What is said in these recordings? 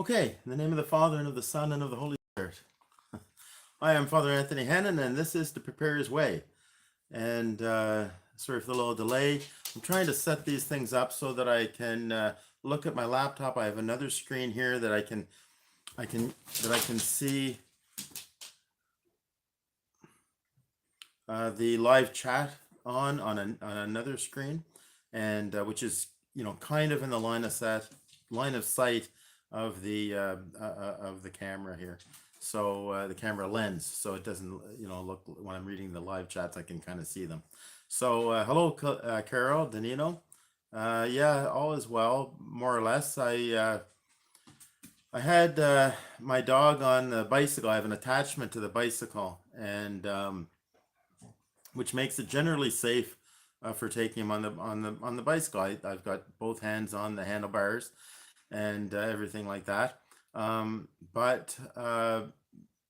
Okay, in the name of the Father, and of the Son, and of the Holy Spirit. I am Father Anthony Hannon, and this is To Prepare His Way. And sorry for the little delay. I'm trying to set these things up so that I can look at my laptop. I have another screen here that I can see the live chat on another screen, and which is kind of in the line of sight of the camera here. So the camera lens, so it doesn't look when I'm reading the live chats, I can kind of see them. So hello, Carol, Danilo. Yeah, all is well, more or less. I had my dog on the bicycle. I have an attachment to the bicycle, and which makes it generally safe for taking him on the bicycle. I've got both hands on the handlebars and everything like that. But I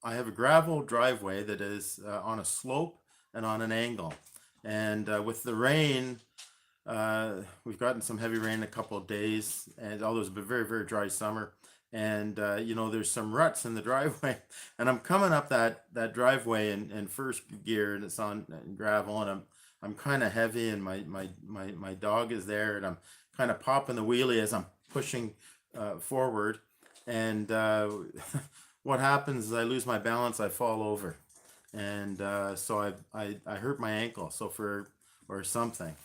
have a gravel driveway that is on a slope and on an angle. And with the rain, we've gotten some heavy rain a couple of days, and although it's been a very, very dry summer. And there's some ruts in the driveway, and I'm coming up that driveway in first gear, and it's on gravel, and I'm kind of heavy, and my dog is there, and I'm kind of popping the wheelie as I'm pushing forward, and what happens is I lose my balance, I fall over, and so I hurt my ankle, or something.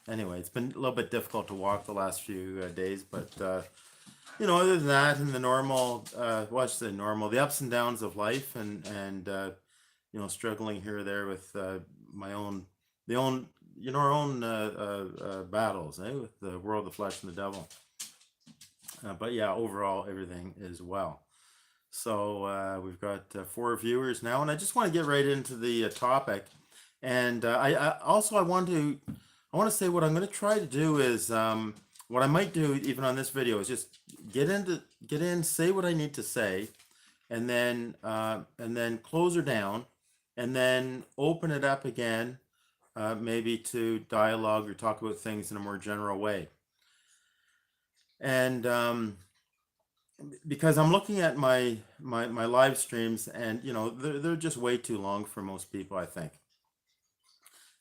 Anyway, it's been a little bit difficult to walk the last few days, but other than that, and the normal, the ups and downs of life, and struggling here or there with our own battles, with the world, the flesh, and the devil. But yeah, overall, everything is well. So we've got 4 viewers now, and I just want to get right into the topic. And I want to say what I'm going to try to do is what I might do even on this video is just get in, say what I need to say, and then close her down, and then open it up again, maybe to dialogue or talk about things in a more general way. And because I'm looking at my live streams, and they're just way too long for most people, I think.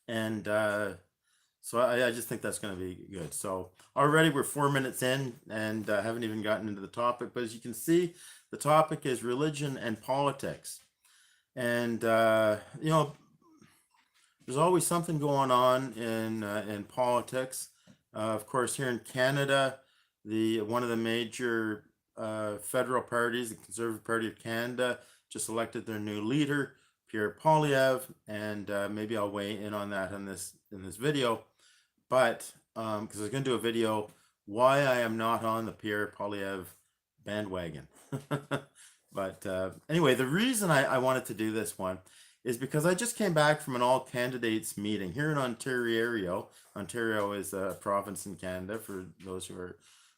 And so I just think that's going to be good. So already we're 4 minutes in, and haven't even gotten into the topic. But as you can see, the topic is religion and politics. And there's always something going on in politics. Of course, here in Canada, one of the major federal parties, the Conservative Party of Canada, just elected their new leader, Pierre Poilievre, and maybe I'll weigh in on that in this video. But because I was going to do a video why I am not on the Pierre Poilievre bandwagon. But anyway, the reason I wanted to do this one is because I just came back from an all candidates meeting here in Ontario. Ontario is a province in Canada, for those who are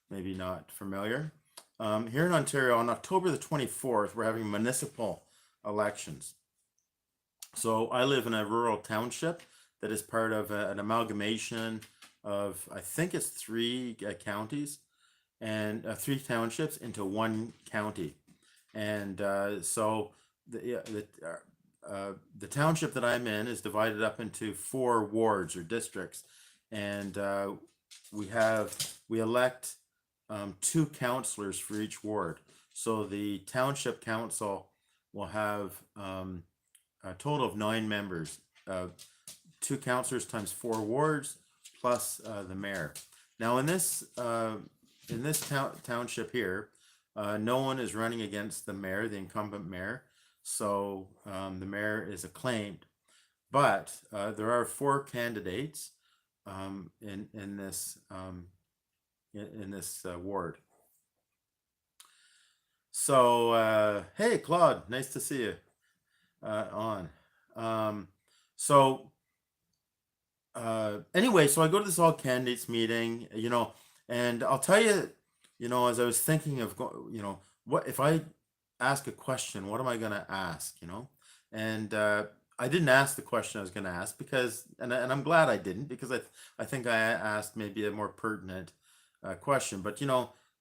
maybe not familiar. Here in Ontario, on October the 24th, we're having municipal elections. So I live in a rural township that is part of an amalgamation of, I think it's 3 counties and 3 townships into 1 county. And so the township that I'm in is divided up into 4 wards or districts, and we elect 2 councillors for each ward. So the township council will have a total of 9 members, 2 councillors times 4 wards, plus the mayor. Now in this township here, no one is running against the mayor, the incumbent mayor. So the mayor is acclaimed, but there are 4 candidates in this ward. So hey, Claude, nice to see you on. Anyway, so I go to this all candidates meeting, and I'll tell you, as I was thinking of, what if I ask a question, what am I going to ask, and I didn't ask the question I was going to ask because, and I'm glad I didn't, because I think I asked maybe a more pertinent question. But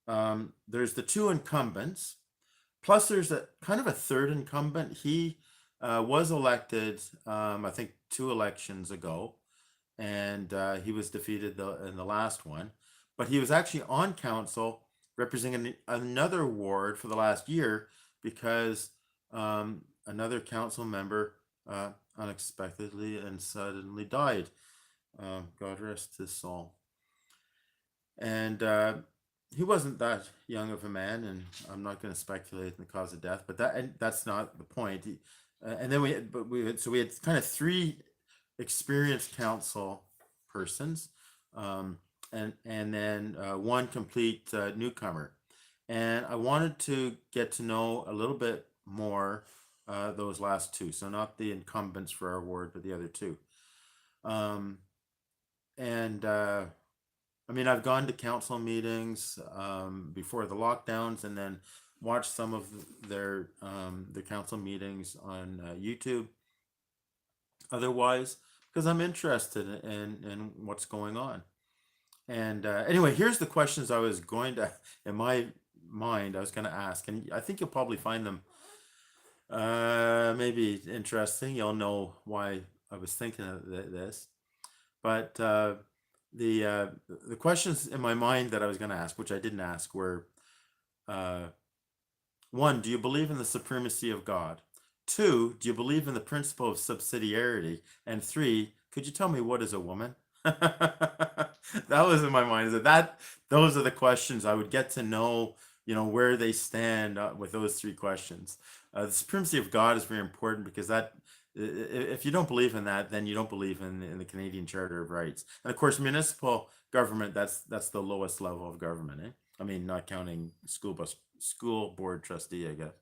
There's the two incumbents, plus there's a kind of a third incumbent. He was elected, I think, 2 elections ago, and he was defeated in the last one. But he was actually on council representing another ward for the last year because another council member unexpectedly and suddenly died. God rest his soul. And he wasn't that young of a man, and I'm not going to speculate in the cause of death, but that's not the point. And then we had kind of 3 experienced council persons, and then 1 complete newcomer. And I wanted to get to know a little bit more those last 2, so not the incumbents for our ward, but the other 2. I mean, I've gone to council meetings before the lockdowns, and then watched some of their council meetings on YouTube. Otherwise, because I'm interested in what's going on. And anyway, here's the questions I was going to, in my mind, I was going to ask, and I think you'll probably find them maybe interesting. You'll know why I was thinking of this. But the questions in my mind that I was going to ask, which I didn't ask, were 1, do you believe in the supremacy of God? 2, do you believe in the principle of subsidiarity? And 3, could you tell me what is a woman? That was in my mind. Those are the questions I would get to know, where they stand with those 3 questions. The supremacy of God is very important because that, if you don't believe in that, then you don't believe in the Canadian Charter of Rights. And of course, municipal government, that's the lowest level of government. I mean, not counting school board trustee, I guess.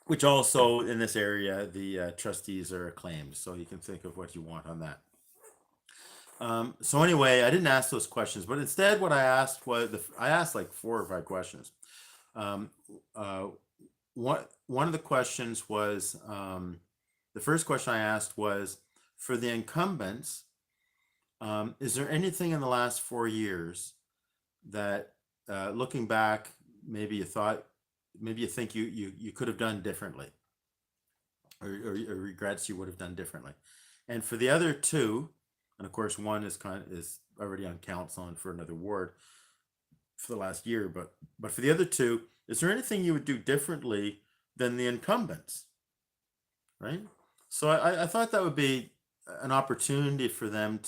Which also in this area, the trustees are acclaimed, so you can think of what you want on that. So anyway, I didn't ask those questions, but instead what I asked was, I asked like 4 or 5 questions. One of the questions was, the first question I asked was, for the incumbents, is there anything in the last 4 years that, looking back, maybe you think you could have done differently, or regrets you would have done differently? And for the other 2, and of course 1 is already on council and for another ward for the last year, but for the other 2, is there anything you would do differently than the incumbents? Right? So I thought that would be an opportunity for the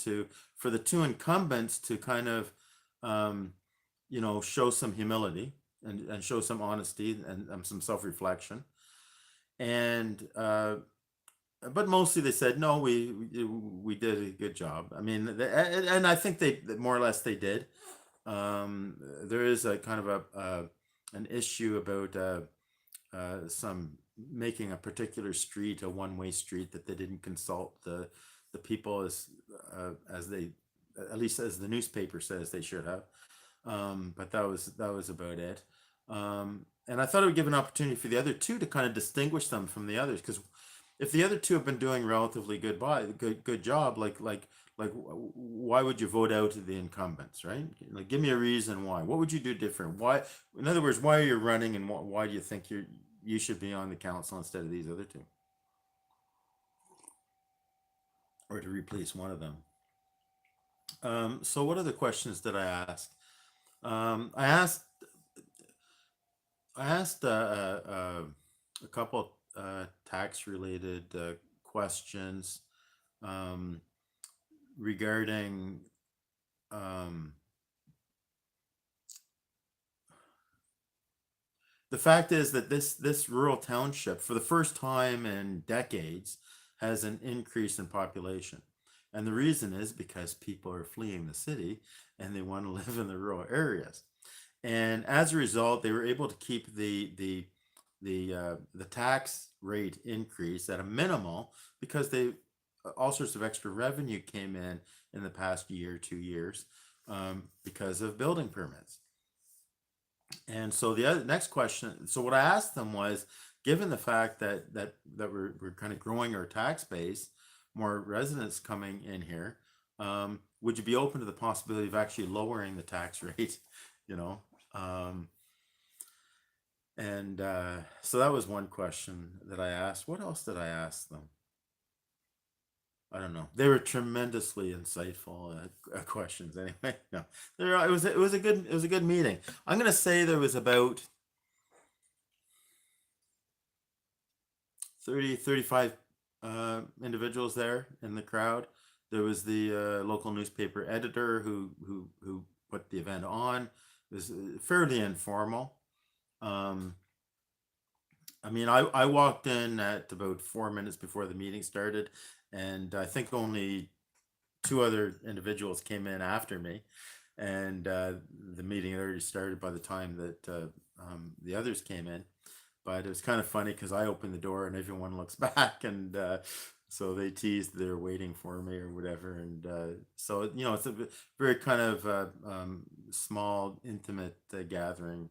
2 incumbents to kind of show some humility and show some honesty and some self-reflection. And but mostly they said, no, we did a good job. I mean, and I think they more or less they did. There is a kind of an issue about some making a particular street a one-way street, that they didn't consult the people as they, at least as the newspaper says they should have. But that was about it. And I thought it would give an opportunity for the other 2 to kind of distinguish them from the others, because if the other 2 have been doing relatively good job, like why would you vote out the incumbents, right? Like, give me a reason why. What would you do different? Why, in other words, why are you running, and why do you think you should be on the council instead of these other 2, or to replace one of them? So what other questions did I ask? I asked a couple tax-related questions regarding the fact is that this rural township, for the first time in decades, has an increase in population. And the reason is because people are fleeing the city and they want to live in the rural areas. And as a result, they were able to keep the tax rate increase at a minimal, because all sorts of extra revenue came in the past year, 2 years, because of building permits. And so the next question, so what I asked them was, given the fact that we're kind of growing our tax base, more residents coming in here, would you be open to the possibility of actually lowering the tax rate? You know, and so that was one question that I asked. What else did I ask them? I don't know. They were tremendously insightful questions. Anyway, no, it was a good meeting. I'm gonna say there was about 35 individuals there in the crowd. There was the local newspaper editor who put the event on. It was fairly informal. I mean, I walked in at about 4 minutes before the meeting started, and I think only two other individuals came in after me, and the meeting had already started by the time that the others came in. But it was kind of funny because I opened the door and everyone looks back, and so they teased they're waiting for me or whatever. And so it's a very kind of small, intimate gathering,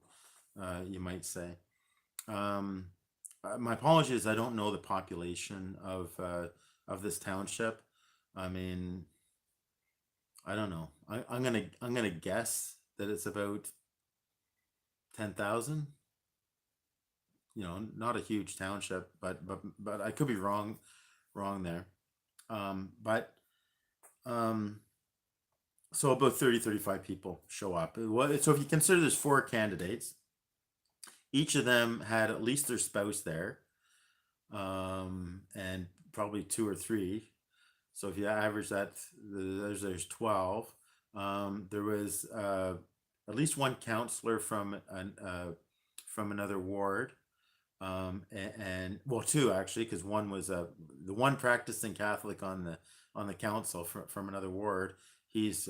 you might say. My apologies, I don't know the population of this township. I mean, I don't know. I'm gonna guess that it's about 10,000. Not a huge township, but I could be wrong there. But so about 35 people show up. So if you consider there's 4 candidates, each of them had at least their spouse there, and probably 2 or 3. So if you average that, there's 12. There was at least one counselor from another ward, and well, 2 actually, because one was the one practicing Catholic on the council from another ward. He's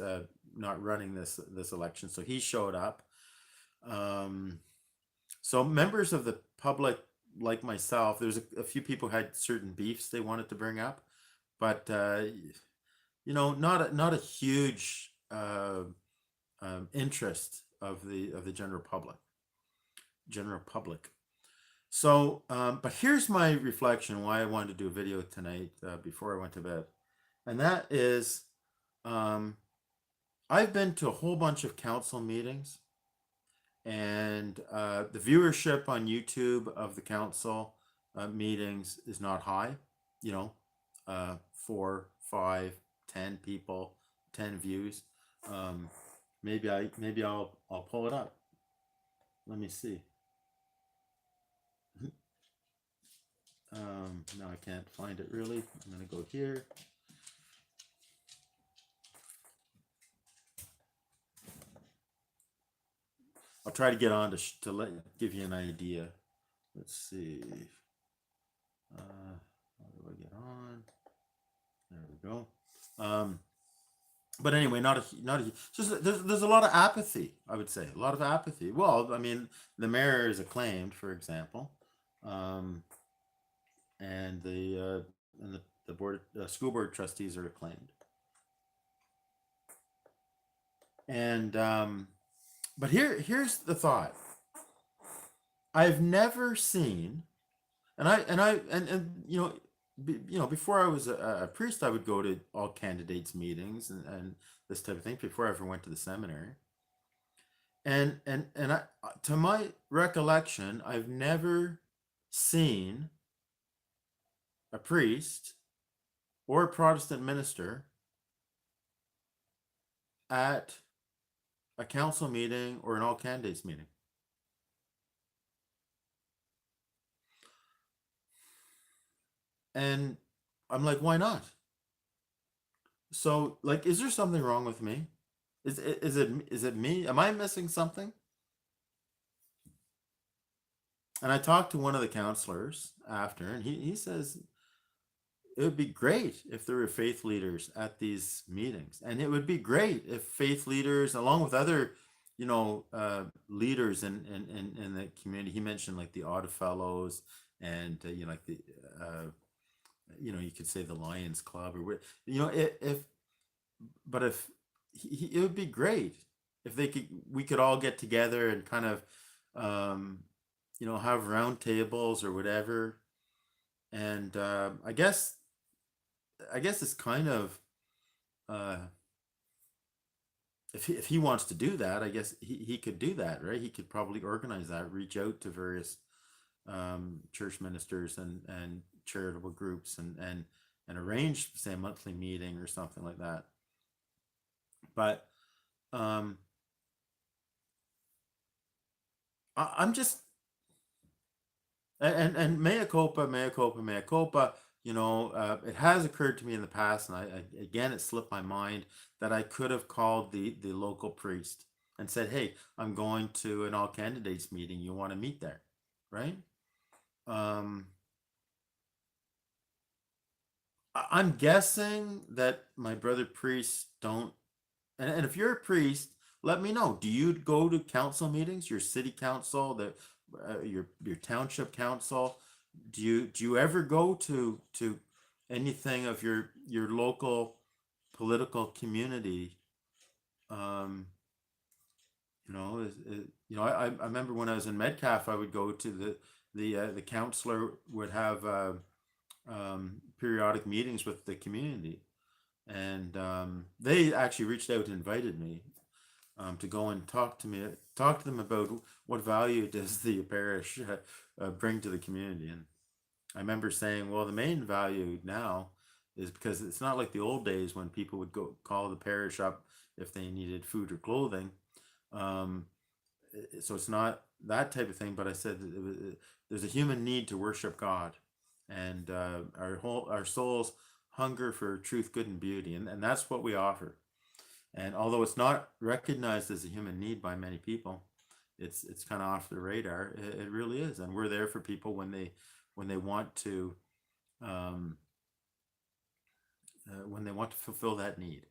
not running this election, so he showed up. So members of the public, like myself, there's a few people who had certain beefs they wanted to bring up, but not a huge interest of the general public. So, but here's my reflection why I wanted to do a video tonight before I went to bed, and that is, I've been to a whole bunch of council meetings, and the viewership on YouTube of the council meetings is not high. 4, 5, 10 people, 10 views. Maybe I'll pull it up. Let me see. No, I can't find it really. I'm gonna go here. I'll try to get on to give you an idea. Let's see. How do I get on? There we go. But anyway, just there's a lot of apathy. I would say a lot of apathy. Well, I mean, the mayor is acclaimed, for example, and the board, school board trustees are acclaimed, and but here's the thought. I've never seen, and before I was a priest, I would go to all candidates meetings and this type of thing before I ever went to the seminary. And to my recollection, I've never seen a priest or a Protestant minister at a council meeting or an all candidates meeting. And I'm like, why not? So, like, is there something wrong with me? Is it me? Am I missing something? And I talked to one of the counselors after, and he says it would be great if there were faith leaders at these meetings, and it would be great if faith leaders, along with other, leaders in the community. He mentioned like the Odd Fellows, and like the you could say the Lions Club, or if it would be great if we could all get together and kind of have round tables or whatever. And I guess it's kind of if he wants to do that, I guess he could do that, right? He could probably organize that, reach out to various church ministers and charitable groups and arrange, say, a monthly meeting or something like that. But um, I'm just and mea culpa, mea culpa, mea culpa. It has occurred to me in the past, and again, it slipped my mind that I could have called the local priest and said, "Hey, I'm going to an all candidates meeting. You want to meet there, right?" Um, I'm guessing that my brother priests don't. And if you're a priest, let me know. Do you go to council meetings, your city council, your township council? Do you ever go to anything of your local political community? Um, I remember when I was in Medcalf, I would go to the counselor would have periodic meetings with the community, and they actually reached out and invited me to go and talk to them about what value does the parish bring to the community. And I remember saying, well, the main value now is because it's not like the old days when people would go call the parish up if they needed food or clothing. Um, so it's not that type of thing. But I said that there's a human need to worship God, and our souls hunger for truth, good, and beauty, and that's what we offer. And although it's not recognized as a human need by many people, it's kind of off the radar. It really is, and we're there for people when they want to um, when they want to fulfill that need.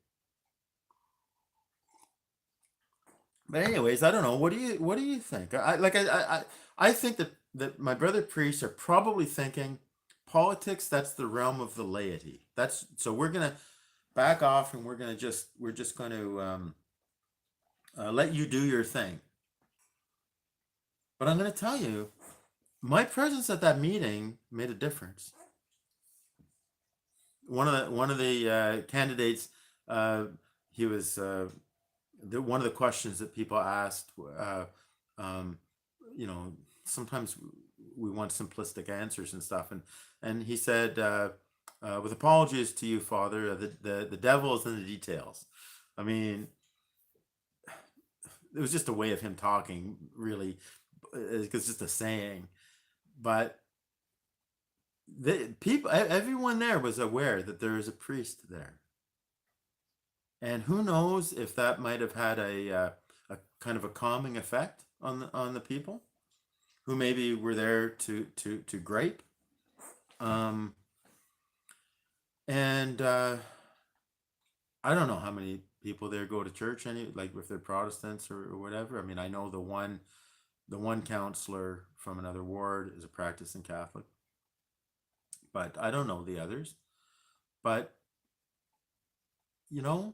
But anyways, I don't know. What do you think? I think that my brother priests are probably thinking politics. That's the realm of the laity. That's so we're gonna back off and we're just going to let you do your thing. But I'm going to tell you, my presence at that meeting made a difference. One of the candidates, uh, he was one of the questions that people asked. Um, Sometimes we want simplistic answers and stuff, and he said, "With apologies to you, Father, the devil is in the details." I mean, it was just a way of him talking, really. It's just a saying, but everyone there was aware that there is a priest there, and who knows if that might have had a kind of a calming effect on the people who maybe were there to gripe, um, and I don't know how many people there go to church, any like if they're Protestants or whatever. I mean, I know the one counselor from another ward is a practicing Catholic, but I don't know the others. But you know,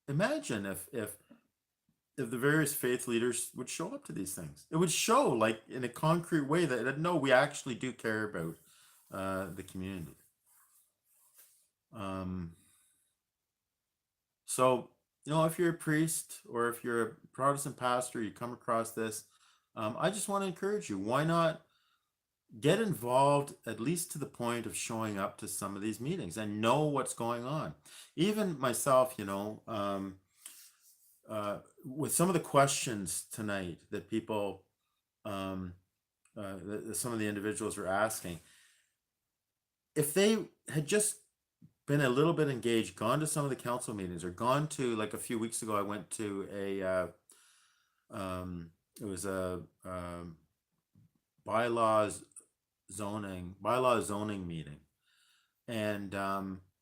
imagine if the various faith leaders would show up to these things. It would show, like in a concrete way, that no, we actually do care about the community. Um, so if you're a priest or if you're a Protestant pastor, you come across this. I just want to encourage you. Why not get involved at least to the point of showing up to some of these meetings and know what's going on? Even myself, with some of the questions tonight that people, um, some of the individuals were asking, if they had just been a little bit engaged, gone to some of the council meetings, or gone to, like a few weeks ago, I went to it was a bylaws bylaw zoning meeting, and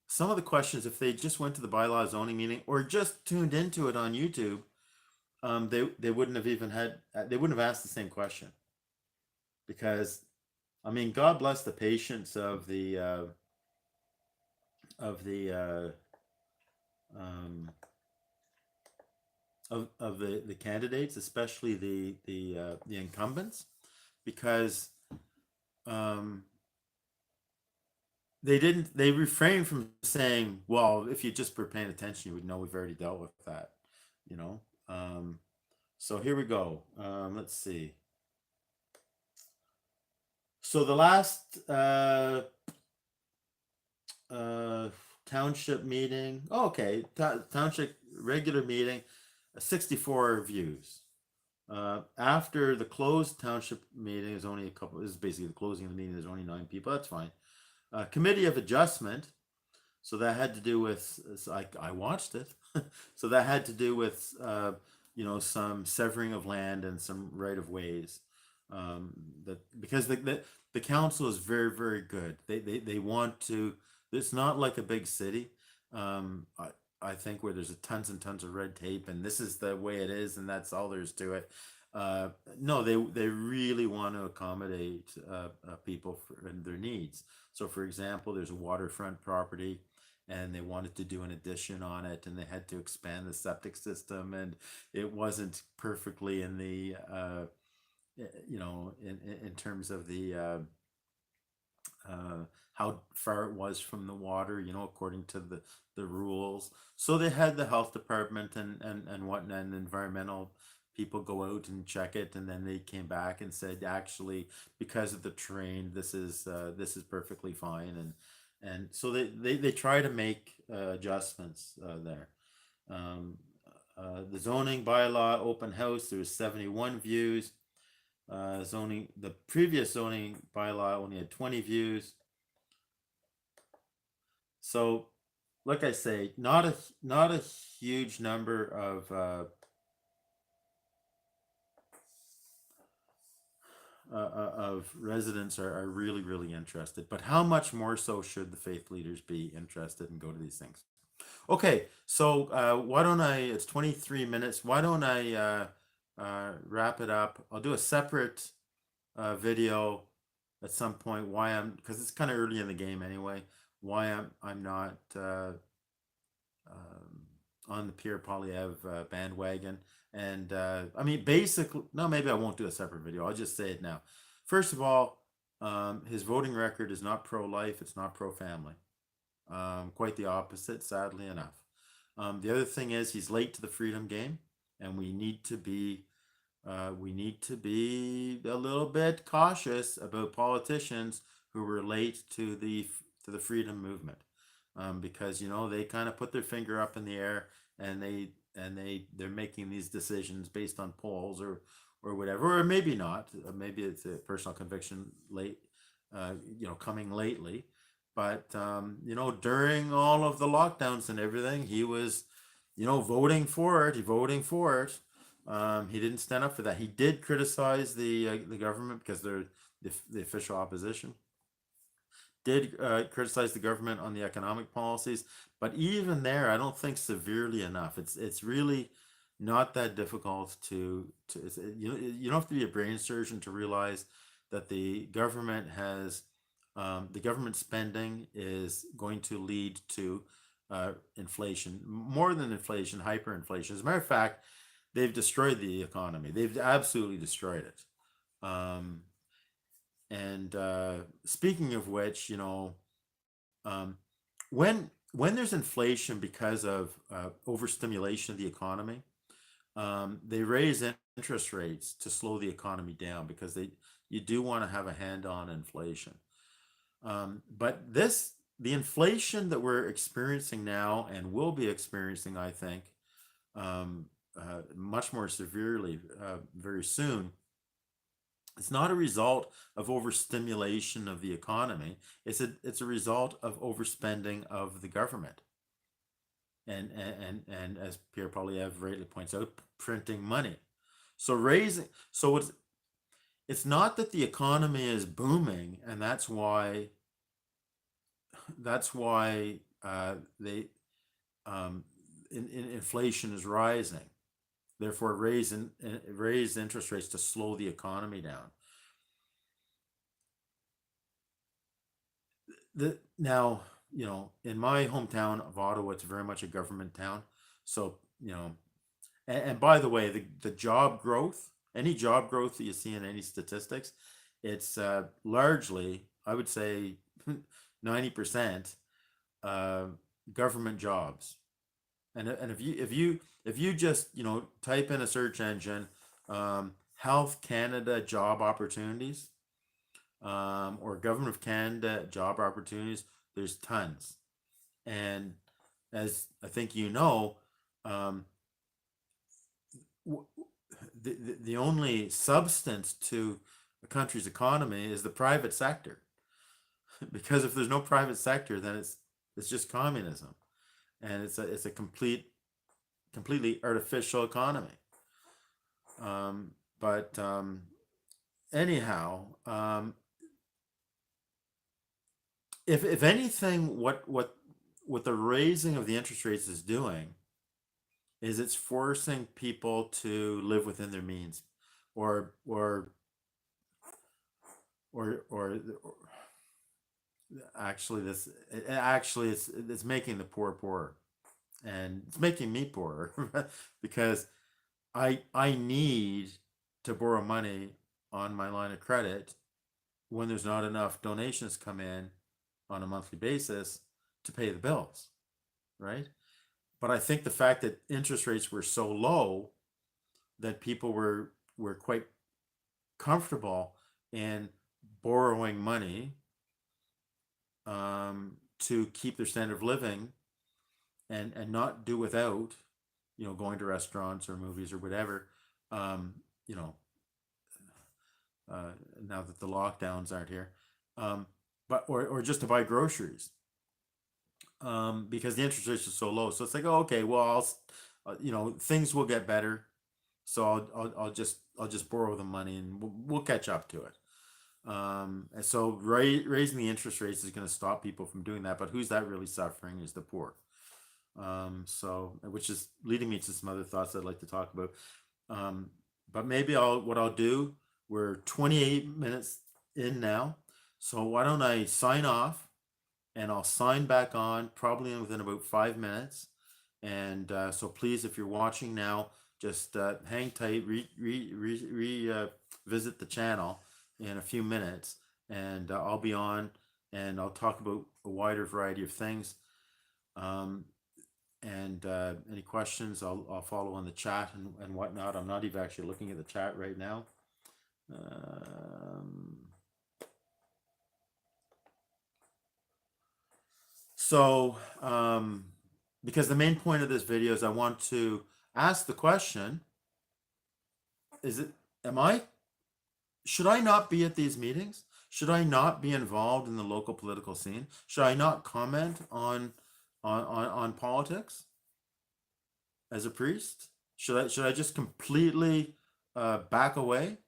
some of the questions, if they just went to the bylaw zoning meeting or just tuned into it on YouTube, they wouldn't have even had they wouldn't have asked the same question, because I mean, God bless the patience of the um, of the candidates, especially the incumbents, because um, they refrained from saying, well, if you just were paying attention, you would know we've already dealt with that. you know. So here we go. Let's see. So the last uh, township meeting. Oh, okay, township regular meeting, 64 views. After the closed township meeting is only a couple. This is basically the closing of the meeting. There's only 9 people. That's fine. Committee of adjustment. So that had to do with. So I watched it. So that had to do with some severing of land and some right of ways. That because the council is very very good. They want to. It's not like a big city. I think where there's tons and tons of red tape, and this is the way it is, and that's all there's to it. No, they really want to accommodate people and their needs. So, for example, there's a waterfront property, and they wanted to do an addition on it, and they had to expand the septic system, and it wasn't perfectly in the in terms of the how far it was from the water, according to the rules. So they had the health department and whatnot, and environmental people go out and check it, and then they came back and said, actually, because of the terrain, this is perfectly fine, and so they try to make adjustments there. Um, the zoning bylaw open house, there was 71 views. The previous zoning bylaw only had 20 views. So, like I say, not a huge number of residents are really really interested. But how much more so should the faith leaders be interested and go to these things? Okay, so why don't I? It's 23 minutes. Why don't I wrap it up? I'll do a separate video at some point. Because it's kind of early in the game anyway. Why I'm not on the Pierre Polyev bandwagon. And I mean, basically, no, maybe I won't do a separate video. I'll just say it now. First of all, his voting record is not pro-life. It's not pro-family. Quite the opposite, sadly enough. The other thing is he's late to the freedom game, and we need to be a little bit cautious about politicians who relate to the freedom movement, because they kind of put their finger up in the air, and they're making these decisions based on polls or whatever, or maybe not. Maybe it's a personal conviction late, coming lately. But during all of the lockdowns and everything, he was, voting for it. He didn't stand up for that. He did criticize the government because they're the official opposition. Did criticize the government on the economic policies, but even there, I don't think severely enough. It's really not that difficult you don't have to be a brain surgeon to realize that the government spending is going to lead to inflation, more than inflation, hyperinflation. As a matter of fact, they've destroyed the economy. They've absolutely destroyed it. And speaking of which, when there's inflation because of overstimulation of the economy, they raise interest rates to slow the economy down because you do want to have a hand on inflation. But the inflation that we're experiencing now and will be experiencing, I think, much more severely very soon, it's not a result of overstimulation of the economy. It's a result of overspending of the government. And as Pierre Polyev rightly points out, printing money. So it's not that the economy is booming, and that's why inflation is rising. Therefore, raise interest rates to slow the economy down. Now, in my hometown of Ottawa, it's very much a government town. So, and by the way, the job growth, any job growth that you see in any statistics, it's largely, I would say, 90% government jobs. And if you just, type in a search engine, Health Canada job opportunities, or Government of Canada job opportunities, there's tons. And as I think um, the only substance to a country's economy is the private sector. Because if there's no private sector, then it's just communism, and it's a completely artificial economy. But anyhow, if anything, what the raising of the interest rates is doing is it's forcing people to live within their means, or or actually it's making the poor poorer, and it's making me poorer because I need to borrow money on my line of credit when there's not enough donations come in on a monthly basis to pay the bills, right? But I think the fact that interest rates were so low that people were quite comfortable in borrowing money, to keep their standard of living, and not do without, going to restaurants or movies or whatever, um, you know, now that the lockdowns aren't here, but or just to buy groceries, because the interest rates are so low. So it's like, oh, okay, well, things will get better, so I'll just borrow the money, and we'll catch up to it. And so raising the interest rates is going to stop people from doing that. But who's that really suffering is the poor. So, which is leading me to some other thoughts I'd like to talk about. But maybe what I'll do, we're 28 minutes in now. So why don't I sign off, and I'll sign back on probably within about 5 minutes. And so please, if you're watching now, just hang tight, visit the channel in a few minutes, and I'll be on, and I'll talk about a wider variety of things. And any questions, I'll follow on the chat and whatnot. I'm not even actually looking at the chat right now. So, because the main point of this video is I want to ask the question: should I not be at these meetings? Should I not be involved in the local political scene? Should I not comment on politics as a priest? Should I just completely back away?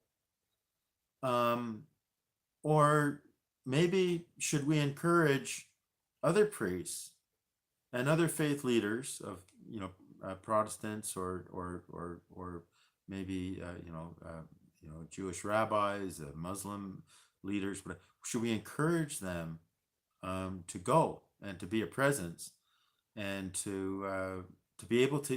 Or maybe should we encourage other priests and other faith leaders of Protestants, or maybe Jewish rabbis, Muslim leaders, but should we encourage them to go and to be a presence, and to be able to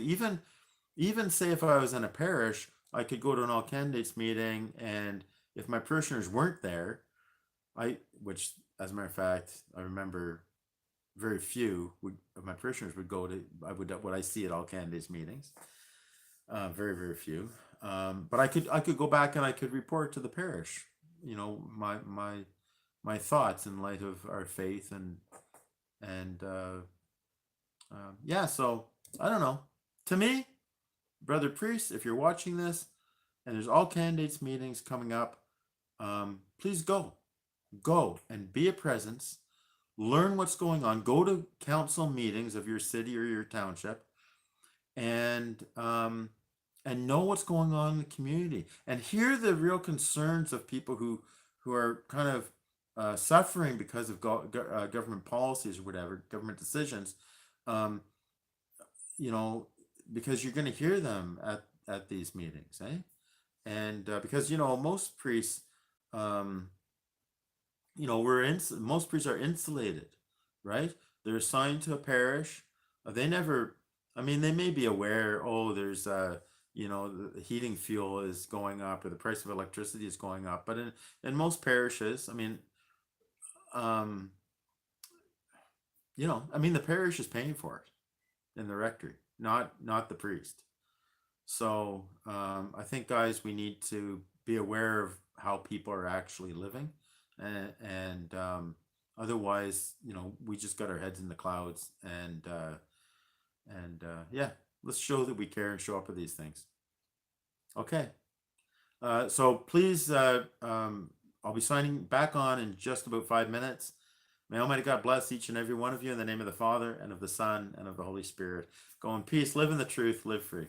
even say, if I was in a parish, I could go to an all candidates meeting, and if my parishioners weren't there, which as a matter of fact, I remember very few of my parishioners would go to what I see at all candidates meetings. Very, very few. But I could go back and I could report to the parish, my thoughts in light of our faith, and yeah. So I don't know. To me, brother priest, if you're watching this and there's all candidates meetings coming up, please go and be a presence. Learn what's going on. Go to council meetings of your city or your township, and know what's going on in the community, and hear the real concerns of people who are kind of suffering because of government policies or whatever, government decisions. Because you're going to hear them at these meetings, eh? And because most priests, most priests are insulated, right? They're assigned to a parish. They never, they may be aware, oh, there's the heating fuel is going up, or the price of electricity is going up. But in most parishes, the parish is paying for it in the rectory. not the priest. So I think, guys, we need to be aware of how people are actually living, and otherwise, we just got our heads in the clouds, and yeah, let's show that we care and show up with these things. Okay. So please, I'll be signing back on in just about 5 minutes. May Almighty God bless each and every one of you in the name of the Father, and of the Son, and of the Holy Spirit. Go in peace, live in the truth, live free.